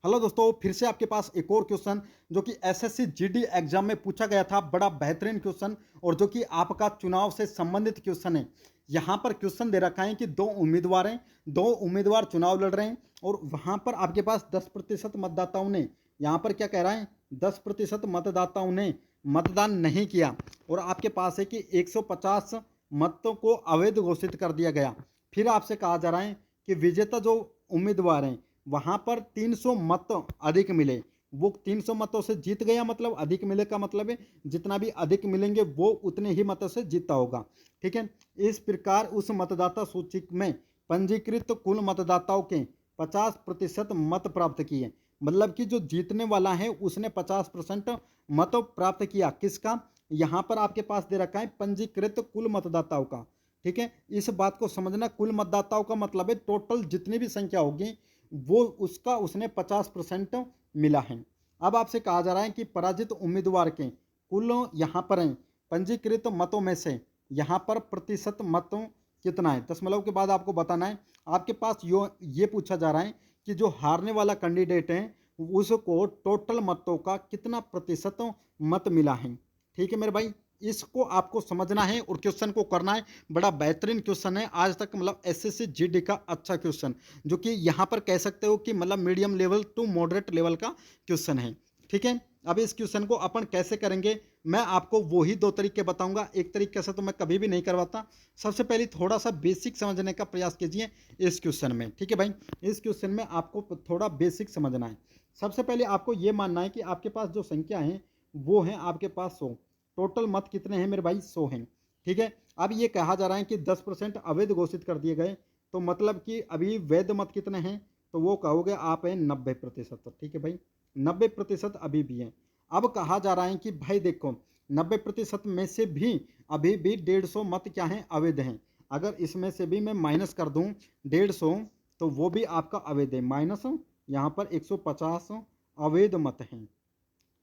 Hello दोस्तों, फिर से आपके पास एक और क्वेश्चन जो कि एसएससी जीडी एग्जाम में पूछा गया था। बड़ा बेहतरीन क्वेश्चन और जो कि आपका चुनाव से संबंधित क्वेश्चन है। यहाँ पर क्वेश्चन दे रखा है कि दो उम्मीदवार हैं, दो उम्मीदवार चुनाव लड़ रहे हैं और वहाँ पर आपके पास 10% मतदाताओं ने, यहाँ पर क्या कह रहा है, 10% मतदाताओं ने मतदान नहीं किया और आपके पास है कि 150 मतों को अवैध घोषित कर दिया गया। फिर आपसे कहा जा रहा है कि विजेता जो उम्मीदवार हैं वहां पर 300 मत अधिक मिले, वो 300 मतों से जीत गया। मतलब अधिक मिले का मतलब है जितना भी अधिक मिलेंगे वो उतने ही मतों से जीता होगा। ठीक है, इस प्रकार उस मतदाता सूची में पंजीकृत कुल मतदाताओं के 50% मत प्राप्त किए। मतलब कि जो जीतने वाला है उसने 50% मत प्राप्त किया। किसका? यहाँ पर आपके पास दे रखा है पंजीकृत कुल मतदाताओं का। ठीक है, इस बात को समझना, कुल मतदाताओं का मतलब है टोटल जितनी भी संख्या होगी वो उसका उसने 50% मिला है। अब आपसे कहा जा रहा है कि पराजित उम्मीदवार के कुल यहाँ पर हैं पंजीकृत मतों में से यहाँ पर प्रतिशत मतों कितना है, दशमलव के बाद आपको बताना है। आपके पास ये पूछा जा रहा है कि जो हारने वाला कैंडिडेट है उसको टोटल मतों का कितना प्रतिशत मत मिला है। ठीक है मेरे भाई, इसको आपको समझना है और क्वेश्चन को करना है। बड़ा बेहतरीन क्वेश्चन है आज तक, मतलब एसएससी जीडी का अच्छा क्वेश्चन, जो कि यहाँ पर कह सकते हो कि मतलब medium level to moderate level का क्वेश्चन है। ठीक है, अब इस क्वेश्चन को अपन कैसे करेंगे मैं आपको वही दो तरीके बताऊंगा। एक तरीके से तो मैं कभी भी नहीं करवाता। सबसे पहले थोड़ा सा बेसिक समझने का प्रयास कीजिए इस क्वेश्चन में। ठीक है भाई, इस क्वेश्चन में आपको थोड़ा बेसिक समझना है। सबसे पहले आपको यह मानना है कि आपके पास जो संख्या है वो है आपके पास 100। टोटल मत कितने हैं मेरे भाई? 100 हैं। ठीक है, अब ये कहा जा रहा है कि 10% अवैध घोषित कर दिए गए, तो मतलब कि अभी वैध मत कितने हैं? तो वो कहोगे आप हैं 90%। ठीक है भाई, 90% अभी भी हैं। अब कहा जा रहा है कि भाई देखो 90% में से भी अभी भी 150 मत क्या हैं? अवैध हैं। अगर इसमें से भी मैं माइनस कर दूं 150 तो वो भी आपका अवैध है, माइनस यहाँ पर 150 अवैध मत हैं।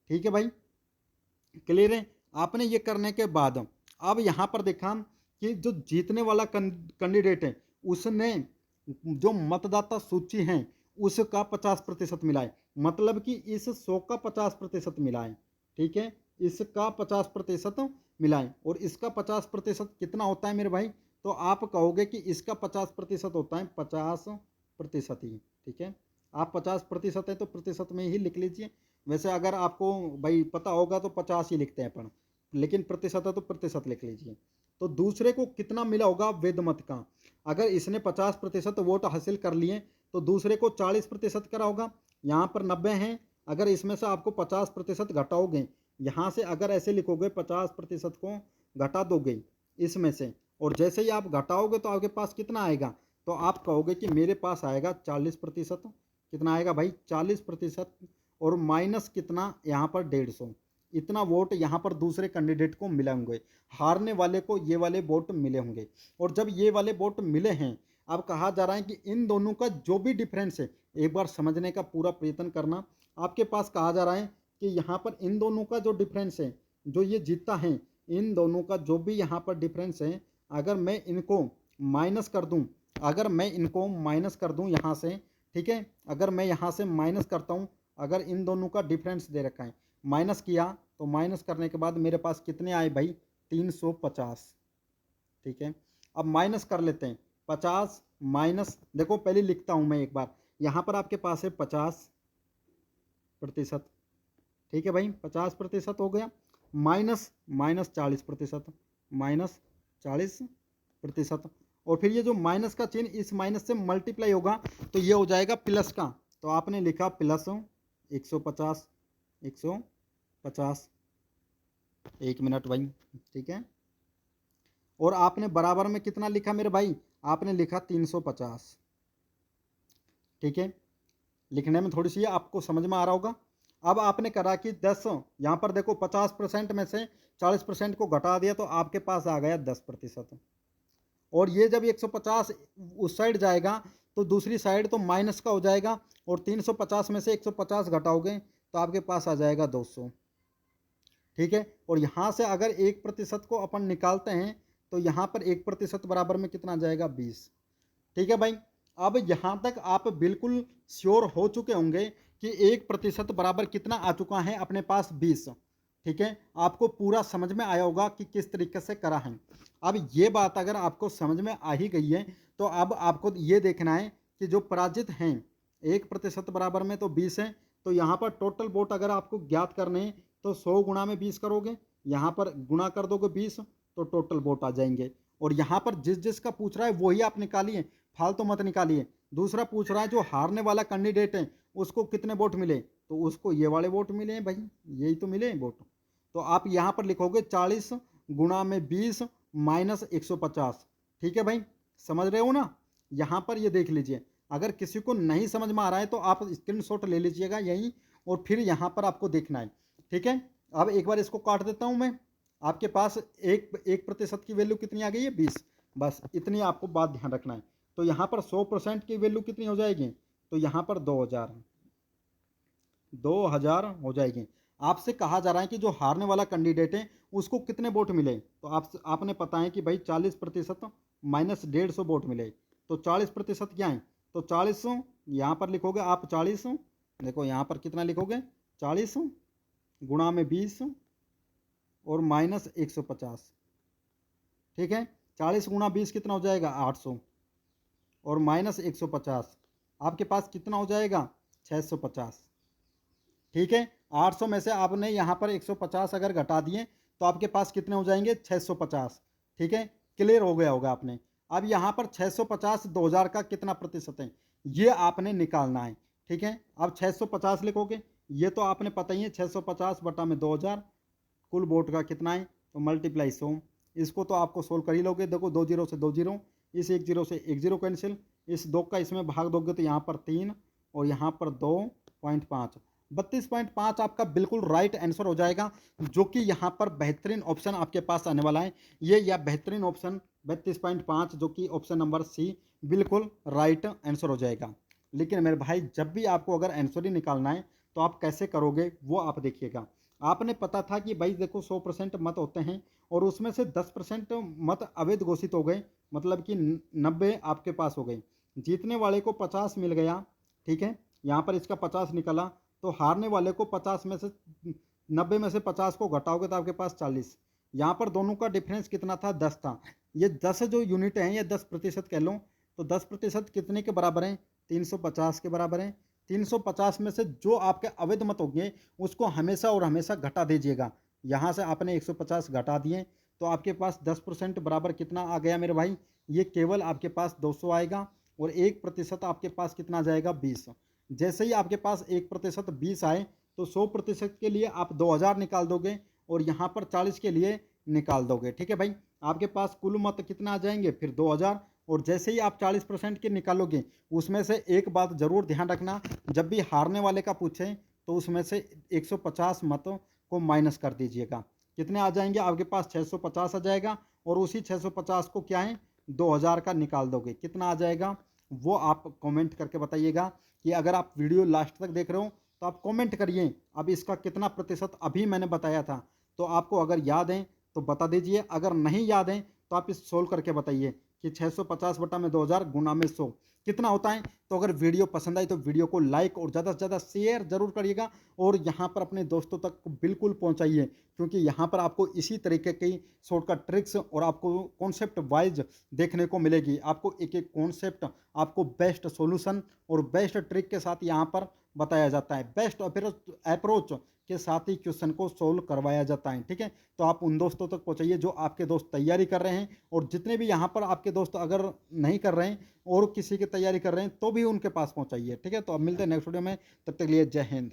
ठीक है भाई, क्लियर है? आपने ये करने के बाद अब यहां पर देखा कि जो जीतने वाला कैंडिडेट है उसने जो मतदाता सूची है उसका 50% मिला है। मतलब कि इस 100 का 50% मिला है। ठीक है, इसका 50% मिला है और इसका 50% कितना होता है मेरे भाई? तो आप कहोगे कि इसका 50% होता है 50% ही। ठीक है, आप 50% है तो प्रतिशत में ही लिख लीजिए। वैसे अगर आपको भाई पता होगा तो 50 ही लिखते हैं अपन, लेकिन प्रतिशत है तो प्रतिशत लिख लीजिए। तो दूसरे को कितना मिला होगा वैध मत का? अगर इसने 50% वोट हासिल कर लिए तो दूसरे को 40% करा होगा। यहाँ पर 90 हैं, अगर इसमें से आपको 50% घटाओगे, यहाँ से अगर ऐसे लिखोगे 50% को घटा दोगे इसमें से, और जैसे ही आप घटाओगे तो आपके पास कितना आएगा? तो आप कहोगे कि मेरे पास आएगा 40%। कितना आएगा भाई? 40%। और माइनस कितना? यहाँ पर 150। इतना वोट यहाँ पर दूसरे कैंडिडेट को मिले होंगे, हारने वाले को ये वाले वोट मिले होंगे। और जब ये वाले वोट मिले हैं, अब कहा जा रहा है कि इन दोनों का जो भी डिफरेंस है एक बार समझने का पूरा प्रयत्न करना। आपके पास कहा जा रहा है कि यहाँ पर इन दोनों का जो डिफरेंस है, जो ये जीता है, इन दोनों का जो भी यहाँ पर डिफरेंस है, अगर मैं इनको माइनस कर दूं, अगर मैं इनको माइनस कर दूं यहाँ से, ठीक है, अगर मैं यहाँ से माइनस करता हूँ, अगर इन दोनों का डिफरेंस दे रखा है, माइनस किया तो माइनस करने के बाद मेरे पास कितने आए भाई? 350। ठीक है, अब माइनस कर लेते हैं। 50 माइनस, देखो पहले लिखता हूं मैं एक बार। यहां पर आपके पास है 50%। ठीक है भाई, 50% हो गया, माइनस माइनस 40%, माइनस 40%। और फिर ये जो माइनस का चिन्ह इस माइनस से मल्टीप्लाई होगा तो ये हो जाएगा प्लस का। तो आपने लिखा प्लस 150, 150। एक मिनट भाई, ठीक है, और आपने बराबर में कितना लिखा मेरे भाई? आपने लिखा 350। ठीक है, लिखने में थोड़ी सी आपको समझ में आ रहा होगा। अब आपने करा कि 10, यहाँ पर देखो 50% में से 40% को घटा दिया तो आपके पास आ गया 10%। और ये जब 150 उस साइड जाएगा तो दूसरी साइड तो माइनस का हो जाएगा, और 350 में से 150 घटाओगे तो आपके पास आ जाएगा 200। ठीक है, और यहाँ से अगर 1% को अपन निकालते हैं तो यहाँ पर 1% बराबर में कितना आ जाएगा? 20। ठीक है भाई, अब यहाँ तक आप बिल्कुल श्योर हो चुके होंगे कि 1% बराबर कितना आ चुका है अपने पास 20। ठीक है, आपको पूरा समझ में आया होगा कि किस तरीके से करा है। अब ये बात अगर आपको समझ में आ ही गई है तो अब आपको ये देखना है कि जो पराजित हैं 1% बराबर में तो 20 है, तो यहाँ पर टोटल वोट अगर आपको ज्ञात करने हैं तो 100 गुणा में 20 करोगे, यहाँ पर गुणा कर दोगे 20 तो टोटल वोट आ जाएंगे। और यहाँ पर जिस जिसका पूछ रहा है वही आप निकालिए, फालतू मत निकालिए। दूसरा पूछ रहा है जो हारने वाला कैंडिडेट है उसको कितने वोट मिले, तो उसको ये वाले वोट मिले हैं भाई, यही तो मिले हैं वोट। तो आप यहाँ पर लिखोगे 40 गुणा में 20 माइनस 150। ठीक है भाई, समझ रहे हो ना। यहाँ पर ये देख लीजिए, अगर किसी को नहीं समझ में आ रहा है तो आप स्क्रीनशॉट ले लीजिएगा यहीं, और फिर यहाँ पर आपको देखना है। ठीक है, अब एक बार इसको काट देता हूँ मैं। आपके पास 1% की वैल्यू कितनी आ गई है 20, बस इतनी आपको बात ध्यान रखना है। तो यहाँ पर 100% की वैल्यू कितनी हो जाएगी, तो यहाँ पर 2000 हो जाएगी। आपसे कहा जा रहा है कि जो हारने वाला कैंडिडेट है उसको कितने वोट मिले, तो आपने पता है कि भाई 40% माइनस 150 वोट मिले, तो 40% क्या है, तो 40 यहाँ पर लिखोगे आप 40, देखो यहाँ पर कितना लिखोगे 40 गुणा में 20 और माइनस 150। ठीक है, 40 गुणा 20 कितना हो जाएगा 800 और माइनस 150 आपके पास कितना हो जाएगा 650। ठीक है, 800 में से आपने यहाँ पर 150 अगर घटा दिए तो आपके पास कितने हो जाएंगे 650। ठीक है, क्लियर हो गया होगा आपने। अब यहाँ पर 650 2000 का कितना प्रतिशत है ये आपने निकालना है। ठीक है, अब 650 लिखोगे, ये तो आपने पता ही है 650 बटा में 2000 कुल वोट का कितना है, तो मल्टीप्लाई 100। इसको तो आपको सोल्व कर ही लोगे। देखो 2 जीरो से 2 जीरो, इस 1 जीरो से 1 जीरो कैंसिल, इस 2 का इसमें भाग दोगे तो यहाँ पर 3 और यहाँ पर 2.5, 32.5 आपका बिल्कुल राइट आंसर हो जाएगा, जो कि यहाँ पर बेहतरीन ऑप्शन आपके पास आने वाला है। ये या बेहतरीन ऑप्शन 32.5 जो कि ऑप्शन नंबर सी बिल्कुल राइट आंसर हो जाएगा। लेकिन मेरे भाई जब भी आपको अगर आंसर ही निकालना है तो आप कैसे करोगे वो आप देखिएगा। आपने पता था कि भाई देखो 100% मत होते हैं और उसमें से 10% मत अवैध घोषित हो गए, मतलब कि 90 आपके पास हो गए। जीतने वाले को 50 मिल गया। ठीक है, यहाँ पर इसका 50 निकला, तो हारने वाले को 50 में से 90 में से 50 को घटाओगे तो आपके पास 40। यहाँ पर दोनों का डिफरेंस कितना था 10 था। ये 10 जो यूनिट हैं ये 10% कह लो, तो 10% कितने के बराबर हैं 350 के बराबर हैं। 350 में से जो आपके अवैध मत होंगे उसको हमेशा और हमेशा घटा दीजिएगा। यहाँ से आपने 150 घटा दिए तो आपके पास 10% बराबर कितना आ गया मेरे भाई, ये केवल आपके पास 200 आएगा। और 1% आपके पास कितना जाएगा 20। जैसे ही आपके पास 1% 20 आए तो 100% के लिए आप 2000 निकाल दोगे और यहाँ पर 40 के लिए निकाल दोगे। ठीक है भाई, आपके पास कुल मत कितना आ जाएंगे फिर 2000। और जैसे ही आप 40% के निकालोगे उसमें से एक बात ज़रूर ध्यान रखना, जब भी हारने वाले का पूछें तो उसमें से 150 मतों को माइनस कर दीजिएगा। कितने आ जाएंगे आपके पास 650 आ जाएगा, और उसी 650 को क्या है 2000 का निकाल दोगे, कितना आ जाएगा वो आप कमेंट करके बताइएगा। कि अगर आप वीडियो लास्ट तक देख रहे हो तो आप कमेंट करिए अब इसका कितना प्रतिशत अभी मैंने बताया था, तो आपको अगर याद है तो बता दीजिए, अगर नहीं याद है तो आप इस सोल्व करके बताइए कि 650 बटा में 2000 गुना में 100 कितना होता है। तो अगर वीडियो पसंद आई तो वीडियो को लाइक और ज़्यादा से ज़्यादा शेयर जरूर करिएगा, और यहाँ पर अपने दोस्तों तक बिल्कुल पहुँचाइए, क्योंकि यहाँ पर आपको इसी तरीके की शॉर्टकट ट्रिक्स और आपको कॉन्सेप्ट वाइज देखने को मिलेगी। आपको एक एक कॉन्सेप्ट, आपको बेस्ट सॉल्यूशन और बेस्ट ट्रिक के साथ यहाँ पर बताया जाता है, बेस्ट अप्रोच के साथ ही क्वेश्चन को सोल्व करवाया जाता है। ठीक है, तो आप उन दोस्तों तक पहुंचाइए जो आपके दोस्त तैयारी कर रहे हैं, और जितने भी यहाँ पर आपके दोस्त अगर नहीं कर रहे हैं और किसी की तैयारी कर रहे हैं तो भी उनके पास पहुंचाइए। ठीक है, तो अब मिलते हैं नेक्स्ट वीडियो में, तब तक के लिए जय हिंद।